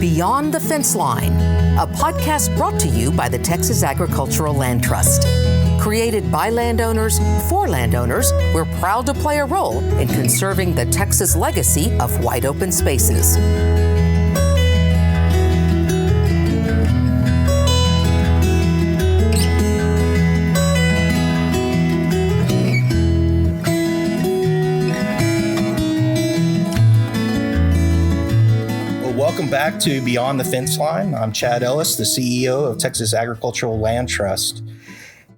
Beyond the Fence Line, a podcast brought to you by the Texas Agricultural Land Trust. Created by landowners for landowners, we're proud to play a role in conserving the Texas legacy of wide open spaces. Welcome back to Beyond the Fence Line. I'm Chad Ellis, the CEO of Texas Agricultural Land Trust.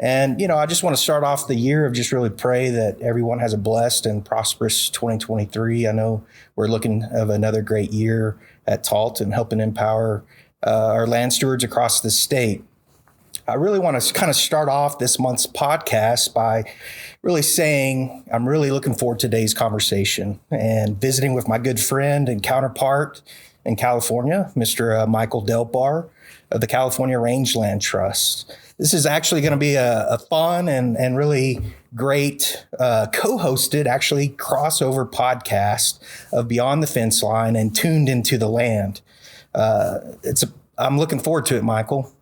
And, I just want to start off the year of just really pray that everyone has a blessed and prosperous 2023. I know we're looking of another great year at TALT and helping empower our land stewards across the state. I really want to kind of start off this month's podcast by really saying I'm really looking forward to today's conversation and visiting with my good friend and counterpart in California, Mr. Michael Delbar of the California Rangeland Trust. This is actually going to be a fun and really great co-hosted, actually crossover podcast of Beyond the Fence Line and Tuned into the Land. I'm looking forward to it, Michael.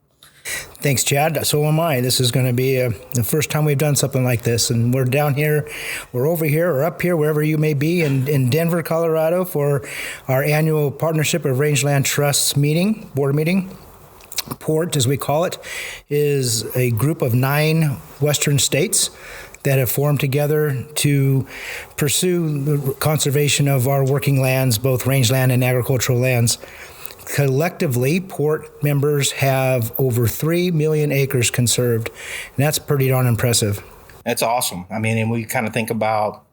Thanks, Chad. So am I. This is going to be the first time we've done something like this. And we're down here, we're over here or up here, wherever you may be in Denver, Colorado for our annual Partnership of Rangeland Trusts board meeting. PORT, as we call it, is a group of 9 Western states that have formed together to pursue the conservation of our working lands, both rangeland and agricultural lands. Collectively, PORT members have over 3 million acres conserved, and that's pretty darn impressive. That's awesome. I mean, and we kind of think about,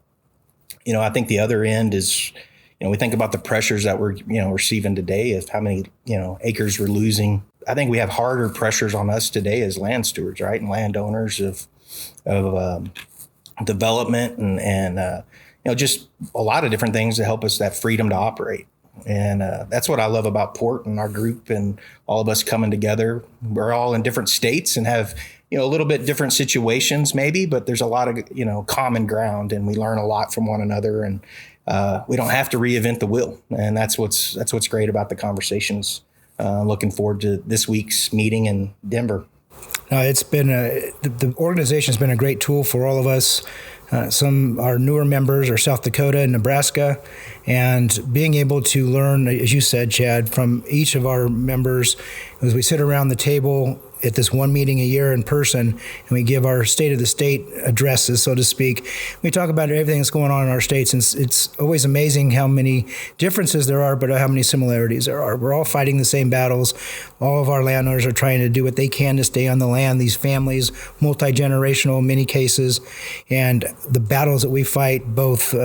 I think the other end is, we think about the pressures that we're, receiving today of how many, acres we're losing. I think we have harder pressures on us today as land stewards, right, and landowners of development and just a lot of different things to help us that freedom to operate. And that's what I love about PORT and our group and all of us coming together. We're all in different states and have, a little bit different situations maybe, but there's a lot of, common ground, and we learn a lot from one another, and we don't have to reinvent the wheel. And that's what's great about the conversations. Looking forward to this week's meeting in Denver. It's been the organization has been a great tool for all of us. Some our newer members are South Dakota and Nebraska, and being able to learn, as you said, Chad, from each of our members as we sit around the table at this one meeting a year in person, and we give our state of the state addresses, so to speak. We talk about everything that's going on in our states, and it's always amazing how many differences there are, but how many similarities there are. We're all fighting the same battles. All of our landowners are trying to do what they can to stay on the land, these families, multi-generational in many cases, and the battles that we fight both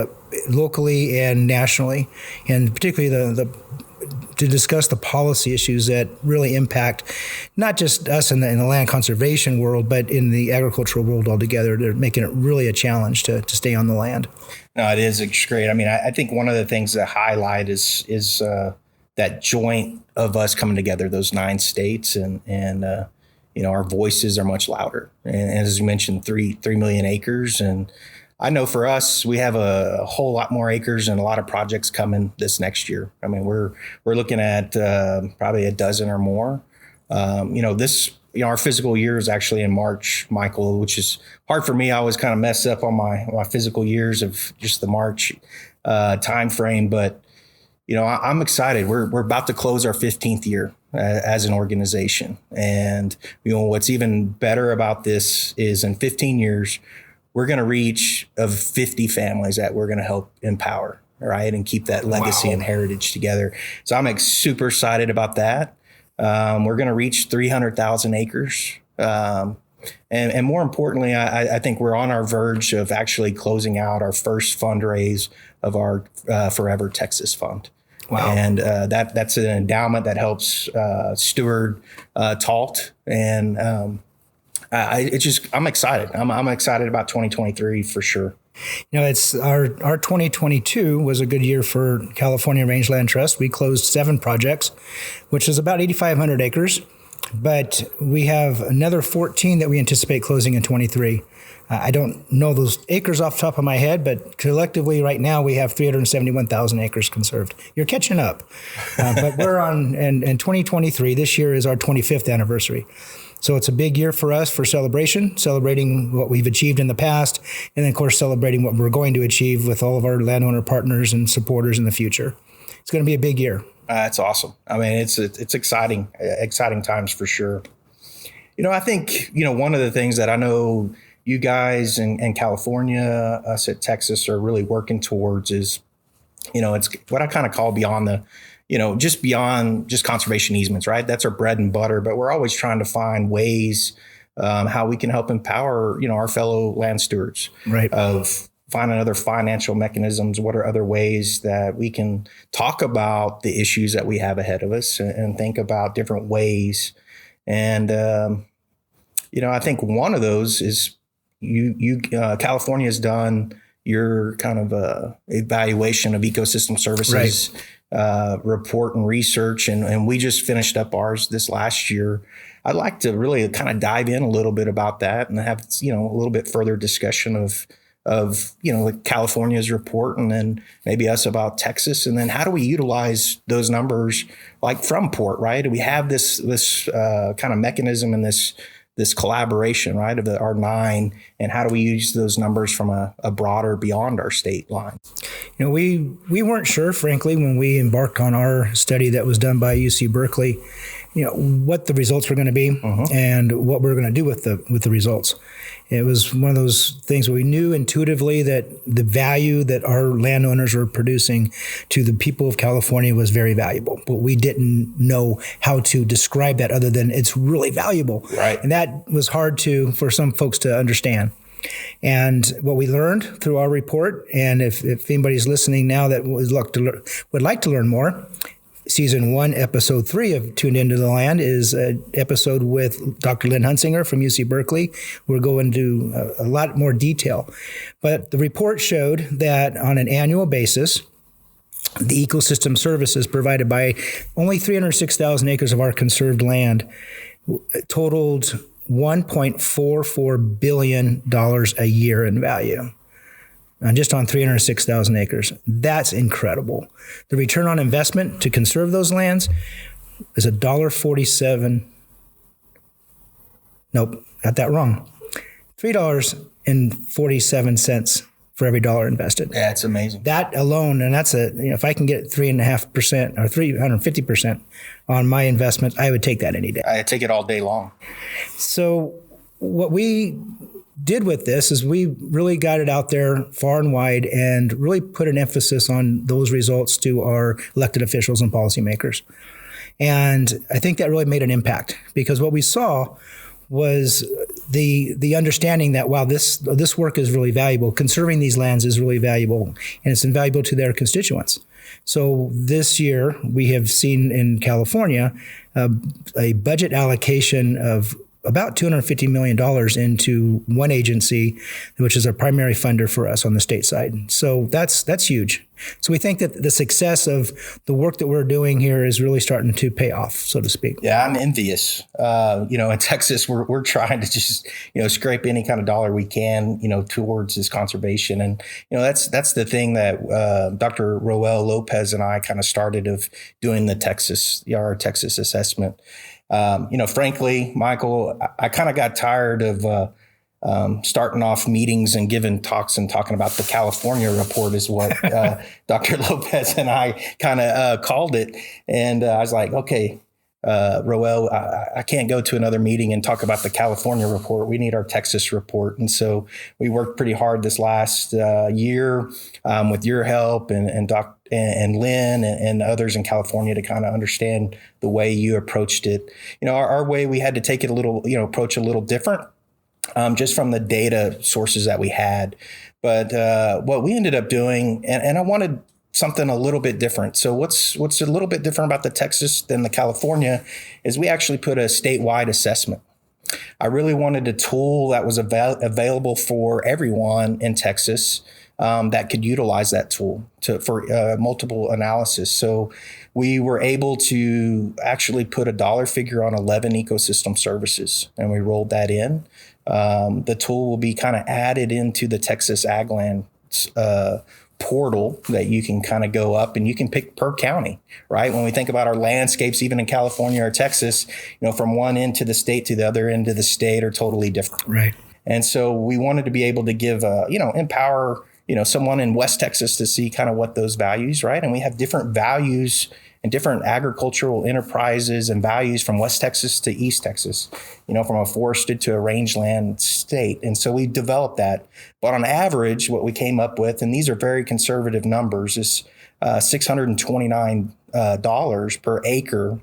locally and nationally, and particularly to discuss the policy issues that really impact not just us in the land conservation world, but in the agricultural world altogether. They're making it really a challenge to stay on the land. No, it is. It's great. I mean, I think one of the things that highlight is that joint of us coming together, those 9 states, and our voices are much louder. And as you mentioned, 3 million acres. And I know for us, we have a whole lot more acres and a lot of projects coming this next year. I mean, we're looking at probably a dozen or more. Our fiscal year is actually in March, Michael, which is hard for me. I always kind of mess up on my fiscal years of just the March time frame. But, I'm excited. We're about to close our 15th year as an organization. And, what's even better about this is in 15 years, we're going to reach of 50 families that we're going to help empower, right, and keep that legacy and heritage together. So I'm super excited about that. We're going to reach 300,000 acres. And more importantly, I think we're on our verge of actually closing out our first fundraise of our Forever Texas Fund. Wow. And that's an endowment that helps steward TALT. And I'm excited. I'm excited about 2023 for sure. It's our 2022 was a good year for California Rangeland Trust. We closed 7 projects, which is about 8,500 acres. but we have another 14 that we anticipate closing in 23. I don't know those acres off the top of my head, but collectively right now we have 371,000 acres conserved. You're catching up. But we're on, in 2023, this year is our 25th anniversary. So it's a big year for us for celebrating what we've achieved in the past, and then, of course, celebrating what we're going to achieve with all of our landowner partners and supporters in the future. It's going to be a big year. That's awesome. I mean, it's exciting times for sure. I think, one of the things that I know you guys in California, us at Texas are really working towards is, it's what I kind of call beyond the, just beyond just conservation easements, right? That's our bread and butter, but we're always trying to find ways how we can help empower, our fellow land stewards, right? Of finding other financial mechanisms. What are other ways that we can talk about the issues that we have ahead of us and think about different ways. And, I think one of those is California has done your kind of evaluation of ecosystem services, right, report and research. And we just finished up ours this last year. I'd like to really kind of dive in a little bit about that and have, a little bit further discussion of California's report, and then maybe us about Texas. And then how do we utilize those numbers like from port, right? Do we have this kind of mechanism and this collaboration, right, of our 9, and how do we use those numbers from a broader beyond our state line? We weren't sure, frankly, when we embarked on our study that was done by UC Berkeley, what the results were going to be and what we were going to do with the results. It was one of those things where we knew intuitively that the value that our landowners were producing to the people of California was very valuable, but we didn't know how to describe that other than it's really valuable. Right. And that was hard for some folks to understand. And what we learned through our report, and if anybody's listening now that would like to learn more, Season 1, Episode 3 of Tuned Into the Land is an episode with Dr. Lynn Hunsinger from UC Berkeley. We'll go into a lot more detail. But the report showed that on an annual basis, the ecosystem services provided by only 306,000 acres of our conserved land totaled $1.44 billion a year in value. Just on 306,000 acres. That's incredible. The return on investment to conserve those lands is $1.47. Nope, got that wrong. $3.47 for every dollar invested. Yeah, it's amazing. That alone, and that's if I can get 3.5% or 350% on my investment, I would take that any day. I take it all day long. So what we did with this is we really got it out there far and wide and really put an emphasis on those results to our elected officials and policymakers. And I think that really made an impact, because what we saw was the understanding that, wow, this work is really valuable. Conserving these lands is really valuable, and it's invaluable to their constituents. So this year we have seen in California a budget allocation of about $250 million into one agency, which is our primary funder for us on the state side. So that's huge. So we think that the success of the work that we're doing here is really starting to pay off, so to speak. Yeah, I'm envious. In Texas, we're trying to just, scrape any kind of dollar we can, towards this conservation. And, that's the thing that Dr. Roel Lopez and I kind of started of doing our Texas assessment. Frankly, Michael, I kind of got tired of starting off meetings and giving talks and talking about the California report is what Dr. Lopez and I kind of called it. And I was like, okay, Roel, I can't go to another meeting and talk about the California report. We need our Texas report. And so we worked pretty hard this last year with your help and Lynn and others in California to kind of understand the way you approached it. Our way, we had to take it approach a little different, just from the data sources that we had. But what we ended up doing, and I wanted something a little bit different. So what's a little bit different about the Texas than the California is we actually put a statewide assessment. I really wanted a tool that was available for everyone in Texas that could utilize that tool for multiple analysis. So we were able to actually put a dollar figure on 11 ecosystem services, and we rolled that in. The tool will be kind of added into the Texas Agland portal that you can kind of go up and you can pick per county, right? When we think about our landscapes, even in California or Texas, from one end to the state to the other end of the state are totally different. Right. And so we wanted to be able to give, empower, someone in West Texas to see kind of what those values, right? And we have different values and different agricultural enterprises and values from West Texas to East Texas, from a forested to a rangeland state. And so we developed that. But on average, what we came up with, and these are very conservative numbers, is $629 per acre.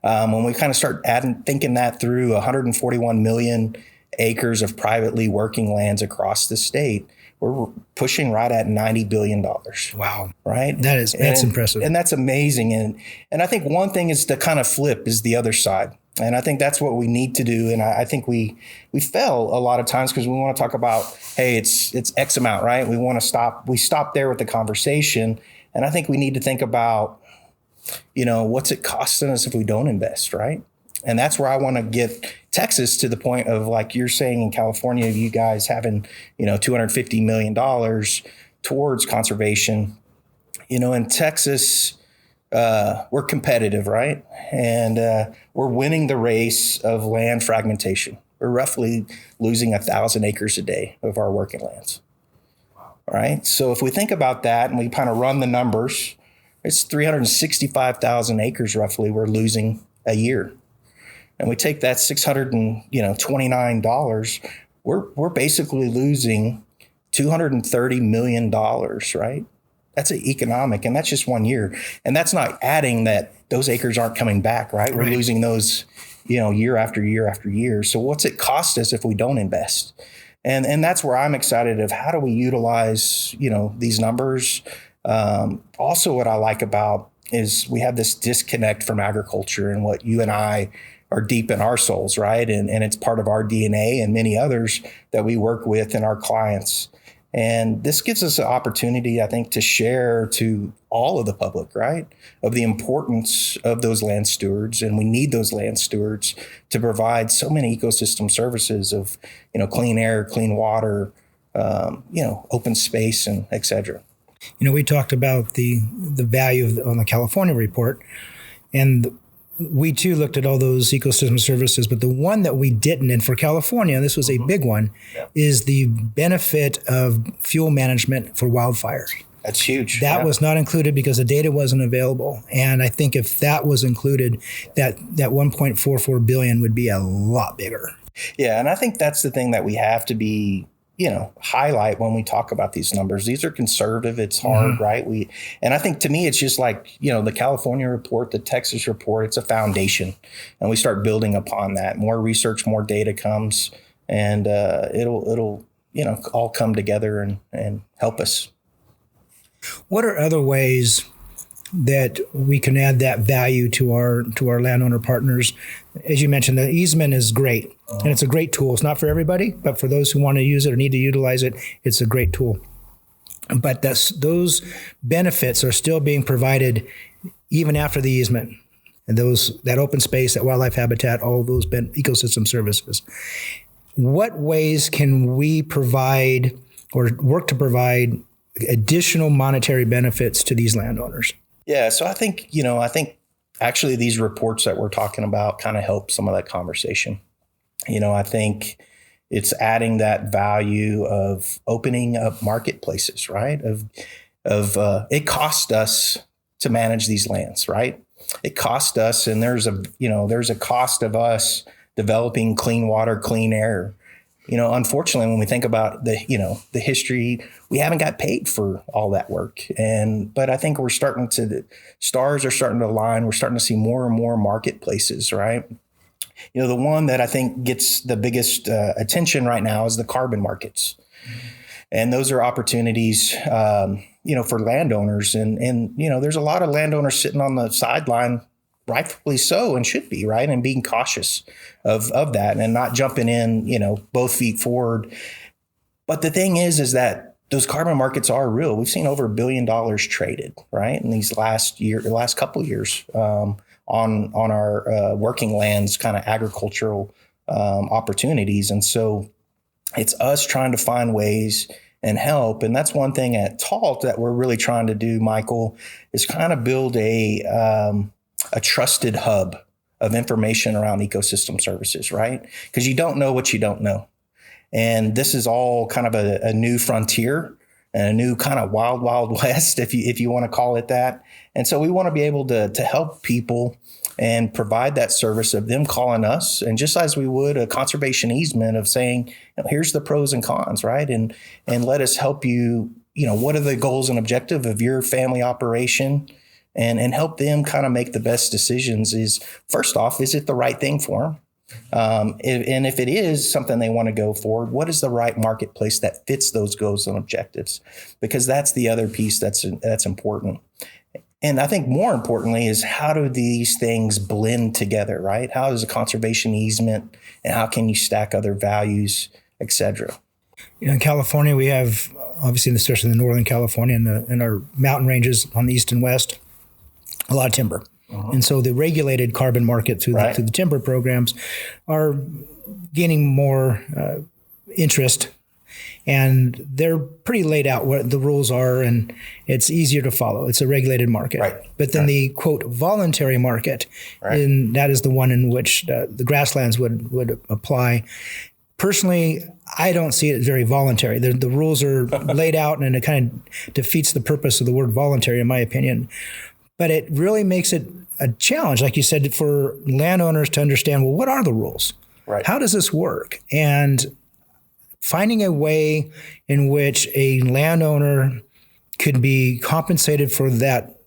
When we kind of start thinking that through 141 million acres of privately working lands across the state, we're pushing right at $90 billion. Wow. Right? That's impressive. And that's amazing. And I think one thing is to kind of flip is the other side. And I think that's what we need to do. And I think we fail a lot of times because we want to talk about, hey, it's X amount, right? We stop there with the conversation. And I think we need to think about, what's it costing us if we don't invest, right? And that's where I want to get Texas to the point of, like you're saying in California, you guys having, $250 million towards conservation. In Texas, we're competitive, right? And we're winning the race of land fragmentation. We're roughly losing 1,000 acres a day of our working lands. All right. So if we think about that and we kind of run the numbers, it's 365,000 acres roughly we're losing a year. And we take that $629, we're basically losing $230 million, right? That's an economic, and that's just 1 year. And that's not adding that those acres aren't coming back, right? We're losing those, year after year after year. So what's it cost us if we don't invest? And that's where I'm excited of how do we utilize, these numbers. Also what I like about is we have this disconnect from agriculture and what you and I are deep in our souls, right? And it's part of our DNA and many others that we work with and our clients. And this gives us an opportunity, I think, to share to all of the public, right, of the importance of those land stewards. And we need those land stewards to provide so many ecosystem services of, clean air, clean water, open space, and et cetera. We talked about the value on the California report, and we too looked at all those ecosystem services, but the one that we didn't, and for California, this was a big one, is the benefit of fuel management for wildfires. That's huge. That was not included because the data wasn't available. And I think if that was included, that $1.44 billion would be a lot bigger. Yeah, and I think that's the thing that we have to be highlight when we talk about these numbers. These are conservative. It's hard, right? And I think to me, it's just like, the California report, the Texas report, it's a foundation, and we start building upon that. More research, more data comes, and it'll all come together and help us. What are other ways that we can add that value to our landowner partners? As you mentioned, the easement is great, and it's a great tool. It's not for everybody, but for those who want to use it or need to utilize it, it's a great tool. But those benefits are still being provided even after the easement, and that open space, that wildlife habitat, all those ecosystem services. What ways can we provide or work to provide additional monetary benefits to these landowners? Yeah, so I think actually these reports that we're talking about kind of help some of that conversation. I think it's adding that value of opening up marketplaces, right? Of it cost us to manage these lands, right? It cost us, and there's a cost of us developing clean water, clean air. Unfortunately, when we think about the history, we haven't got paid for all that work. But I think the stars are starting to align. We're starting to see more and more marketplaces, right? The one that I think gets the biggest attention right now is the carbon markets. And those are opportunities, for landowners. And there's a lot of landowners sitting on the sideline, rightfully so, and should be, right? And being cautious of that and not jumping in, both feet forward. But the thing is that those carbon markets are real. We've seen over $1 billion traded, right, in these last couple of years on our working lands, kind of agricultural opportunities. And so it's us trying to find ways and help. And that's one thing at TALT that we're really trying to do, Michael, is kind of build a trusted hub of information around ecosystem services, right? Because you don't know what you don't know. And this is all kind of a new frontier and a new kind of wild, wild west, if you want to call it that. And so we want to be able to help people and provide that service of them calling us, and just as we would a conservation easement of saying, here's the pros and cons, right? And let us help you, what are the goals and objective of your family operation, and help them kind of make the best decisions. Is first off, is it the right thing for them? And if it is something they want to go forward, what is the right marketplace that fits those goals and objectives? Because that's the other piece that's important. And I think more importantly is, how do these things blend together, right? How is a conservation easement, and how can you stack other values, et cetera? In California, we have, obviously, especially in the Northern California and our mountain ranges on the east and west, a lot of timber. Uh-huh. And so the regulated carbon market through the timber programs are gaining more interest. And they're pretty laid out what the rules are, and it's easier to follow. It's a regulated market. Right. But then the, quote, voluntary market, and that is the one in which the grasslands would apply. Personally, I don't see it very voluntary. The rules are laid out, and it kind of defeats the purpose of the word voluntary, in my opinion. But it really makes it a challenge, like you said, for landowners to understand, well, what are the rules? Right. How does this work? And finding a way in which a landowner could be compensated for that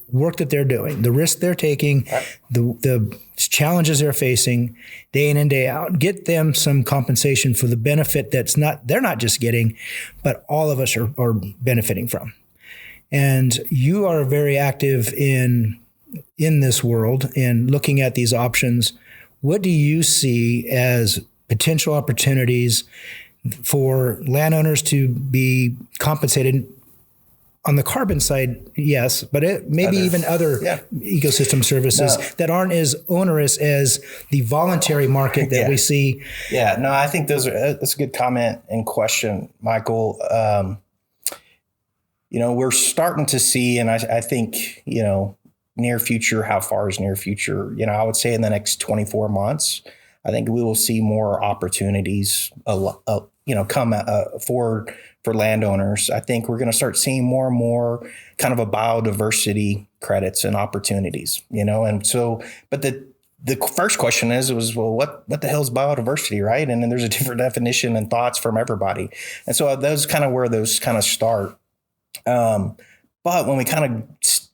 work that they're doing, the risk they're taking, the challenges they're facing day in and day out, get them some compensation for the benefit they're not just getting, but all of us are benefiting from. And you are very active in this world and looking at these options. What do you see as potential opportunities for landowners to be compensated on the carbon side? Yes, but even other ecosystem services that aren't as onerous as the voluntary market that we see. Yeah, no, I think that's a good comment and question, Michael. We're starting to see, and I think, near future, how far is near future? I would say in the next 24 months, I think we will see more opportunities, come forward for landowners. I think we're going to start seeing more and more kind of a biodiversity credits and opportunities, and so, but the first question was, well, what the hell is biodiversity, right? And then there's a different definition and thoughts from everybody. And so those kind of where those kind of start. But when we kind of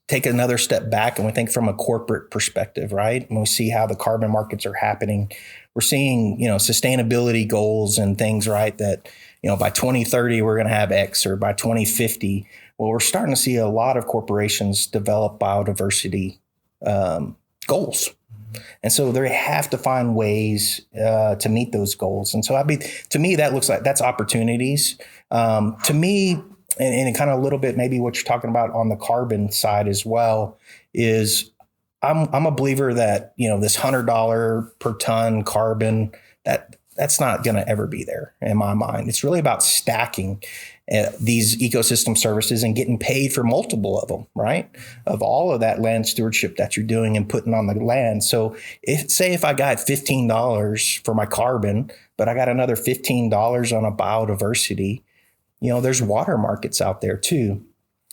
take another step back and we think from a corporate perspective, right? And we see how the carbon markets are happening. We're seeing, sustainability goals and things, right? That, by 2030, we're going to have X, or by 2050. Well, we're starting to see a lot of corporations develop biodiversity goals. And so they have to find ways to meet those goals. And so to me, that looks like that's opportunities. To me, and kind of a little bit maybe what you're talking about on the carbon side as well, is I'm a believer that, this $100 per ton carbon, that's not going to ever be there in my mind. It's really about stacking these ecosystem services and getting paid for multiple of them, right? Of all of that land stewardship that you're doing and putting on the land. So if I got $15 for my carbon, but I got another $15 on a biodiversity, there's water markets out there too.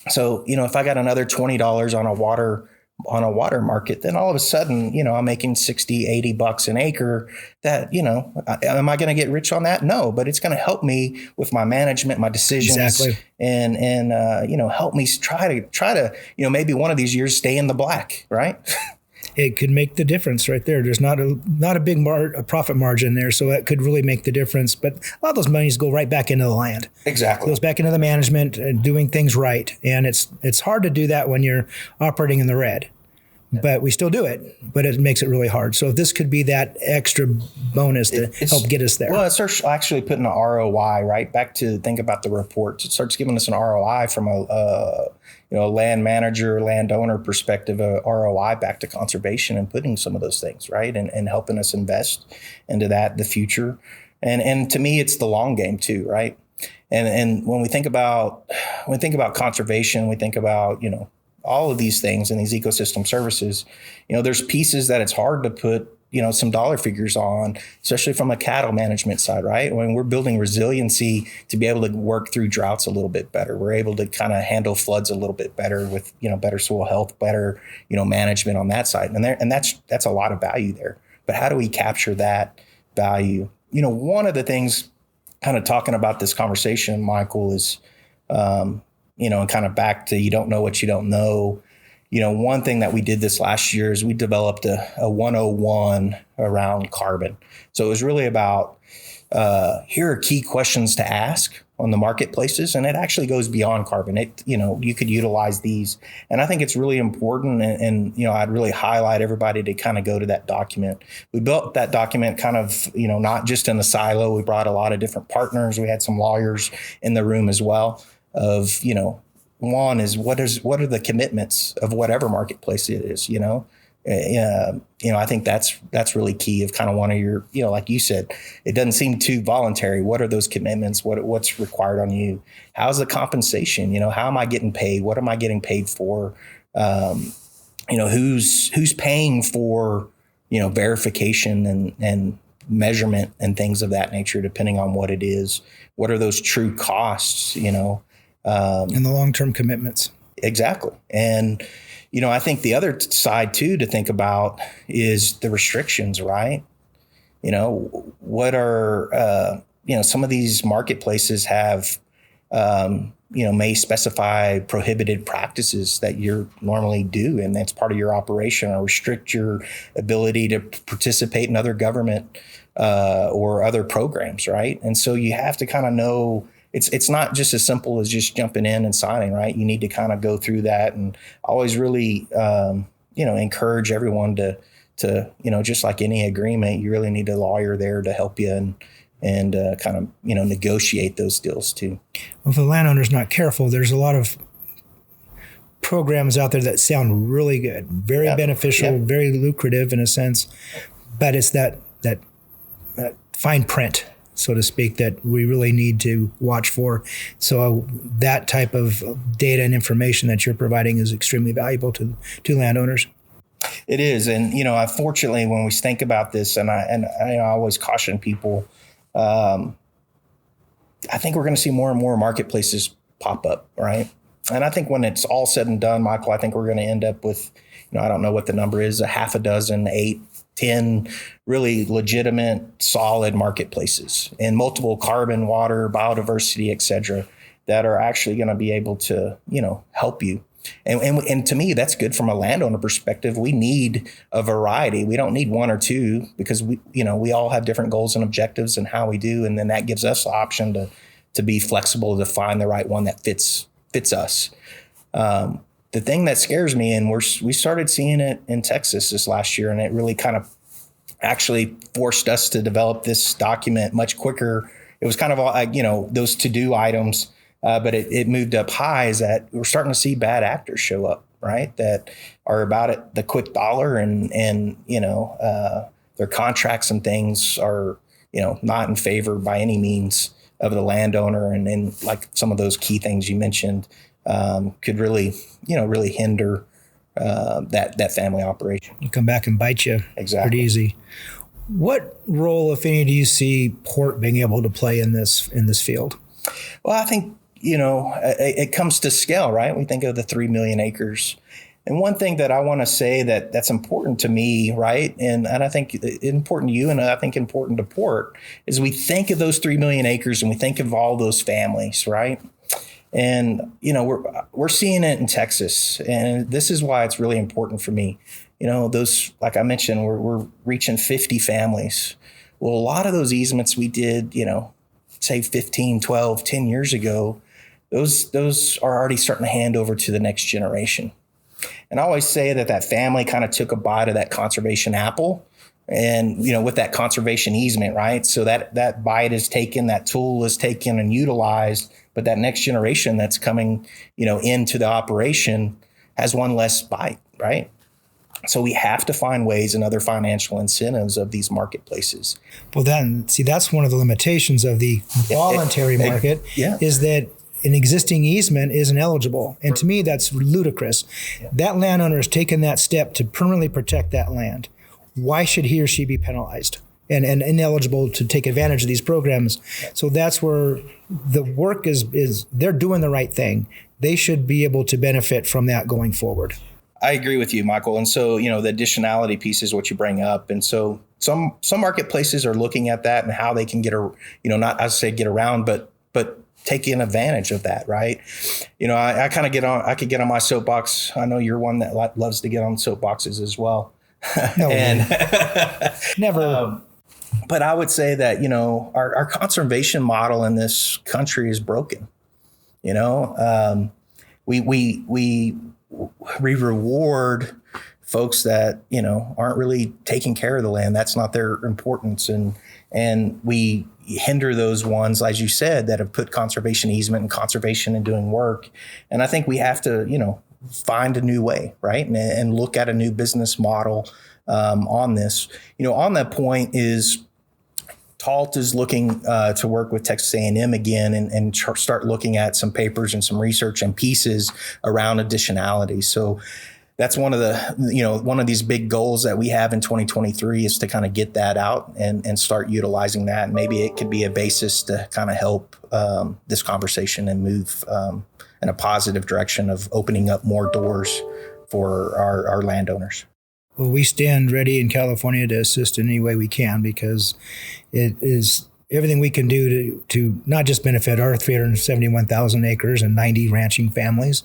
So, if I got another $20 on a water market, then all of a sudden, I'm making $60, $80 an acre. That, am I going to get rich on that? No, but it's going to help me with my management, my decisions, and help me try to, maybe one of these years stay in the black, right? It could make the difference right there. There's not a big profit margin there, so that could really make the difference. But a lot of those monies go right back into the land. Exactly. It goes back into the management and doing things right. And it's hard to do that when you're operating in the red. but we still do it, but it makes it really hard. So if this could be that extra bonus to help get us there. Well, it starts actually putting an ROI, right? Back to think about the reports. It starts giving us an ROI from a land manager, landowner perspective, a ROI back to conservation and putting some of those things, right? And helping us invest into that, the future. And to me, it's the long game too, right? And when we think about conservation, we think about, all of these things and these ecosystem services, there's pieces that it's hard to put, some dollar figures on, especially from a cattle management side, right? When we're building resiliency to be able to work through droughts a little bit better, we're able to kind of handle floods a little bit better with, better soil health, better, management on that side. And that's a lot of value there. But how do we capture that value? One of the things kind of talking about this conversation, Michael, is, and kind of back to you don't know what you don't know. One thing that we did this last year is we developed a 101 around carbon. So it was really about here are key questions to ask on the marketplaces, and it actually goes beyond carbon. You could utilize these, and I think it's really important. And I'd really highlight everybody to kind of go to that document. We built that document kind of not just in a silo. We brought a lot of different partners. We had some lawyers in the room as well. Of one is what are the commitments of whatever marketplace it is. I think that's really key of kind of one of your, like you said, it doesn't seem too voluntary. What are those commitments? What's required on you? How's the compensation? How am I getting paid? What am I getting paid for? Who's paying for, verification and measurement and things of that nature, depending on what it is. What are those true costs, and the long-term commitments. Exactly. And, I think the other side too, to think about is the restrictions, right? What are, some of these marketplaces have, may specify prohibited practices that you normally do. And that's part of your operation, or restrict your ability to participate in other government, or other programs. Right. And so you have to kind of know, it's not just as simple as just jumping in and signing, right? You need to kind of go through that, and always really, encourage everyone to, just like any agreement, you really need a lawyer there to help you and kind of, negotiate those deals too. Well, if the landowner's not careful, there's a lot of programs out there that sound really good, very beneficial, very lucrative in a sense, but it's that fine print, so to speak, that we really need to watch for. So that type of data and information that you're providing is extremely valuable to landowners. It is. And, unfortunately, when we think about this, and I always caution people, I think we're going to see more and more marketplaces pop up, right? And I think when it's all said and done, Michael, I think we're going to end up with, I don't know what the number is, a half a dozen, 8, 10 really legitimate, solid marketplaces in multiple carbon, water, biodiversity, et cetera, that are actually going to be able to, help you. And to me, that's good from a landowner perspective. We need a variety. We don't need one or two, because we all have different goals and objectives and how we do. And then that gives us the option to be flexible, to find the right one that fits us. The thing that scares me, and we started seeing it in Texas this last year, and it really kind of actually forced us to develop this document much quicker. It was kind of all, those to-do items, but it moved up high, is that we're starting to see bad actors show up, right? That are about it, the quick dollar, and their contracts and things are, not in favor by any means of the landowner. And like some of those key things you mentioned, could really hinder that family operation. You come back and bite you. Exactly. Pretty easy. What role, if any, do you see port being able to play in this field? Well, I think, it comes to scale, right? We think of the 3 million acres. And one thing that I want to say that's important to me, right? And I think important to you, and I think important to port, is we think of those 3 million acres and we think of all those families, right? And, we're seeing it in Texas, and this is why it's really important for me. Those, like I mentioned, we're reaching 50 families. Well, a lot of those easements we did, say 15, 12, 10 years ago, those are already starting to hand over to the next generation. And I always say that family kind of took a bite of that conservation apple, and, with that conservation easement, right? So that bite is taken, that tool is taken and utilized, but that next generation that's coming, into the operation has one less bite, right? So we have to find ways and other financial incentives of these marketplaces. Well, then, see, that's one of the limitations of the voluntary market is that an existing easement isn't eligible. And to me, that's ludicrous. Yeah. That landowner has taken that step to permanently protect that land. Why should he or she be penalized and ineligible to take advantage of these programs? So that's where the work is they're doing the right thing. They should be able to benefit from that going forward. I agree with you, Michael. And so, the additionality piece is what you bring up. And so some marketplaces are looking at that and how they can get get around, but taking advantage of that, right? I kind of I could get on my soapbox. I know you're one that loves to get on soapboxes as well. No, and never. But I would say that, our conservation model in this country is broken. We reward folks that, aren't really taking care of the land. That's not their importance. And we hinder those ones, as you said, that have put conservation easement and conservation and doing work. And I think we have to, find a new way, right? And look at a new business model on this. On that point is TALT is looking to work with Texas A&M again and start looking at some papers and some research and pieces around additionality. So that's one of these big goals that we have in 2023 is to kind of get that out and start utilizing that. And maybe it could be a basis to kind of help this conversation and move in a positive direction of opening up more doors for our landowners. Well, we stand ready in California to assist in any way we can, because it is everything we can do to not just benefit our 371,000 acres and 90 ranching families,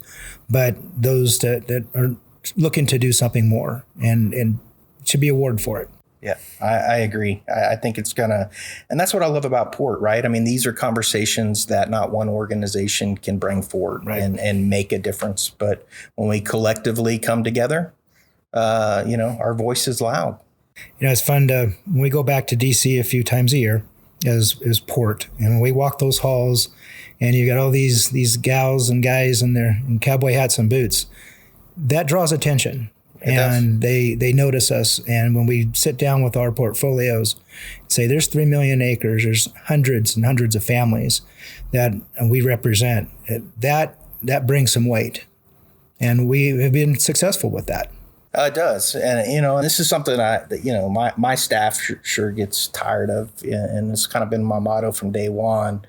but those that are looking to do something more and should be awarded for it. Yeah, I agree. I think it's and that's what I love about Port, right? I mean, these are conversations that not one organization can bring forward, right, and make a difference. But when we collectively come together, our voice is loud. It's fun when we go back to DC a few times a year as Port, and when we walk those halls and you got all these gals and guys in cowboy hats and boots, that draws attention. And they notice us. And when we sit down with our portfolios, say there's 3 million acres, there's hundreds and hundreds of families that we represent, that brings some weight. And we have been successful with that. It does. And, and this is something my staff sure gets tired of. And it's kind of been my motto from day one.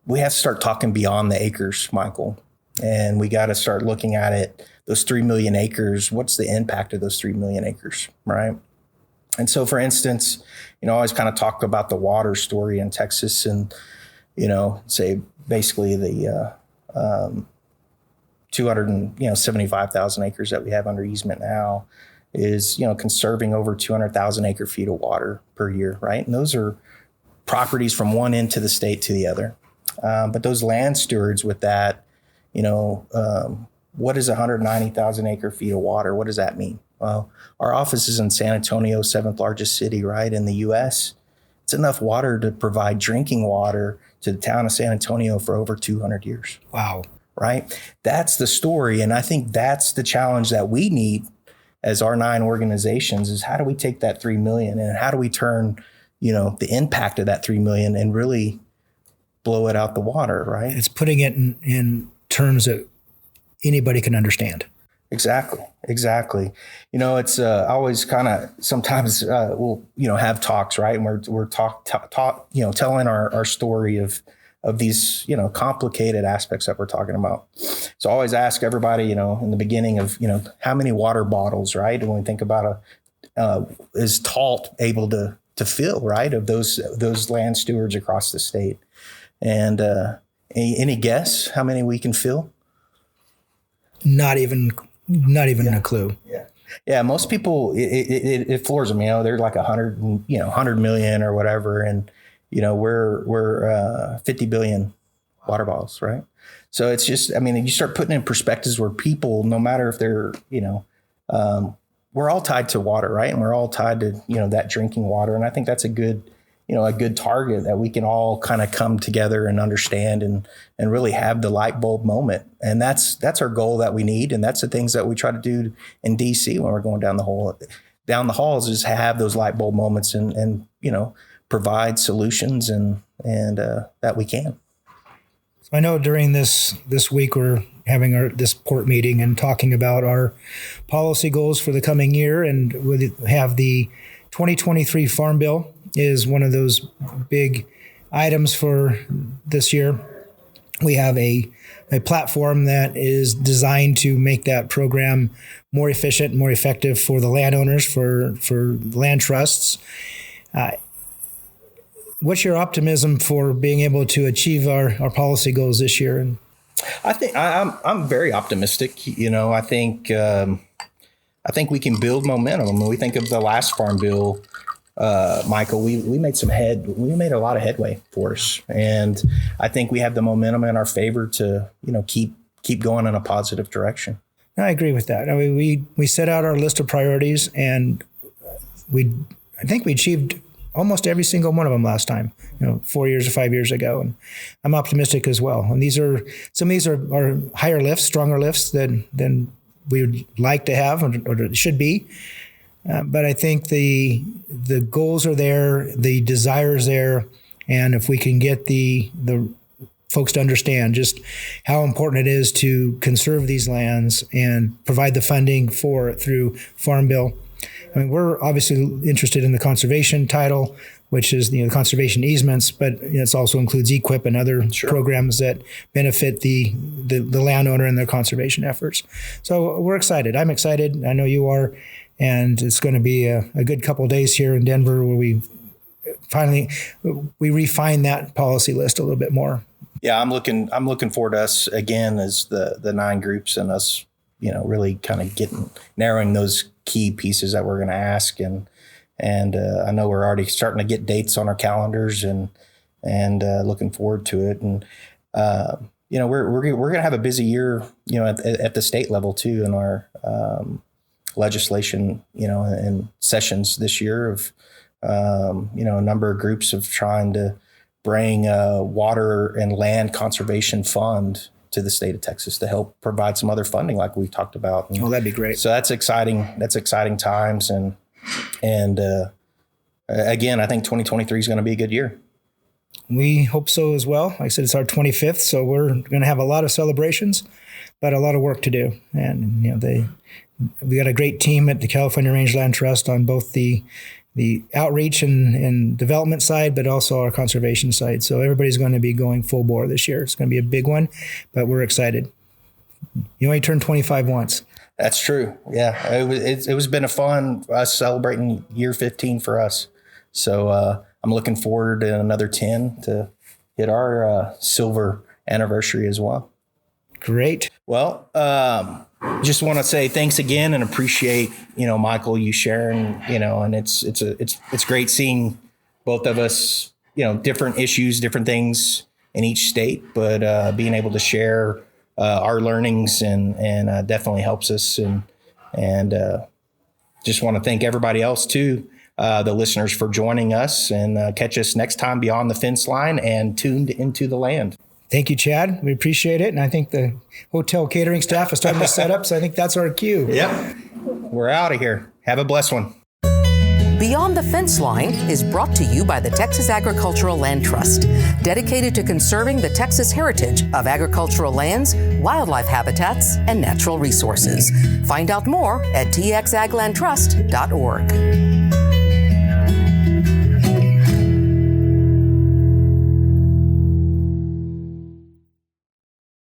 We have to start talking beyond the acres, Michael. And we got to start looking at it. Those 3 million acres, what's the impact of those 3 million acres, right? And so, for instance, I always kind of talk about the water story in Texas and, say basically the 275,000 acres that we have under easement now is, conserving over 200,000 acre feet of water per year, right? And those are properties from one end to the state to the other. But those land stewards with that, what is 190,000 acre feet of water? What does that mean? Well, our office is in San Antonio, 7th largest city, right, in the U.S. It's enough water to provide drinking water to the town of San Antonio for over 200 years. Wow. Right? That's the story. And I think that's the challenge that we need as our 9 organizations is how do we take that 3 million and how do we turn, the impact of that 3 million and really blow it out the water, right? It's putting it in terms that anybody can understand. Exactly. It's always kind of sometimes we'll have talks, right, and we're telling our story of these complicated aspects that we're talking about. So I always ask everybody in the beginning of how many water bottles, right, and when we think about is TALT able to fill, right, of those land stewards across the state, and any guess how many we can fill? Not even a clue. Yeah. Most people, it floors them. They're like 100 million or whatever, and we're 50 billion water bottles, right? So it's just, I mean, you start putting in perspectives where people, no matter if they're, we're all tied to water, right? And we're all tied to, that drinking water. And I think that's a good target that we can all kind of come together and understand and really have the light bulb moment. And that's our goal that we need. And that's the things that we try to do in DC when we're going down the halls is have those light bulb moments and provide solutions and that we can. I know during this week we're having this port meeting and talking about our policy goals for the coming year, and we have the 2023 Farm Bill is one of those big items for this year. We have a platform that is designed to make that program more efficient, more effective for the landowners, for land trusts. What's your optimism for being able to achieve our policy goals this year? I think I'm very optimistic. I think we can build momentum. When we think of the last Farm Bill, Michael, we made a lot of headway for us, and I think we have the momentum in our favor to keep going in a positive direction. I agree with that. I mean, we set out our list of priorities, and I think we achieved almost every single one of them last time, 4 years or 5 years ago. And I'm optimistic as well. And some of these are higher lifts, stronger lifts than we would like to have or it should be. But I think the goals are there, the desire is there. And if we can get the folks to understand just how important it is to conserve these lands and provide the funding for it through Farm Bill. I mean, we're obviously interested in the conservation title, which is the conservation easements, but it also includes EQIP and other programs that benefit the landowner and their conservation efforts. So we're excited. I'm excited. I know you are, and it's going to be a good couple of days here in Denver where we refine that policy list a little bit more. Yeah, I'm looking forward to us again as the 9 groups and us, really kind of narrowing those key pieces that we're going to ask. And I know we're already starting to get dates on our calendars and looking forward to it. And, we're going to have a busy year, at the state level too, in our legislation, and sessions this year of, a number of groups of trying to bring a water and land conservation fund to the state of Texas to help provide some other funding like we've talked about. And that'd be great. So that's exciting. That's exciting times. And again, I think 2023 is going to be a good year. We hope so as well. Like I said, it's our 25th, so we're going to have a lot of celebrations, but a lot of work to do. And, we got a great team at the California Rangeland Trust on both the outreach and development side, but also our conservation side. So everybody's going to be going full bore this year. It's going to be a big one, but we're excited. You only turn 25 once. That's true. Yeah, it was been a fun us celebrating year 15 for us. So I'm looking forward to another 10 to hit our silver anniversary as well. Great. Well, just want to say thanks again and appreciate, Michael, you sharing, and it's great seeing both of us, different issues, different things in each state, but being able to share our learnings and definitely helps us. And just want to thank everybody else too, the listeners, for joining us, and catch us next time beyond the fence line and tuned into the land. Thank you, Chad. We appreciate it. And I think the hotel catering staff is starting to set up. So I think that's our cue. Yep. We're out of here. Have a blessed one. Beyond the Fence Line is brought to you by the Texas Agricultural Land Trust, dedicated to conserving the Texas heritage of agricultural lands, wildlife habitats, and natural resources. Find out more at txaglandtrust.org.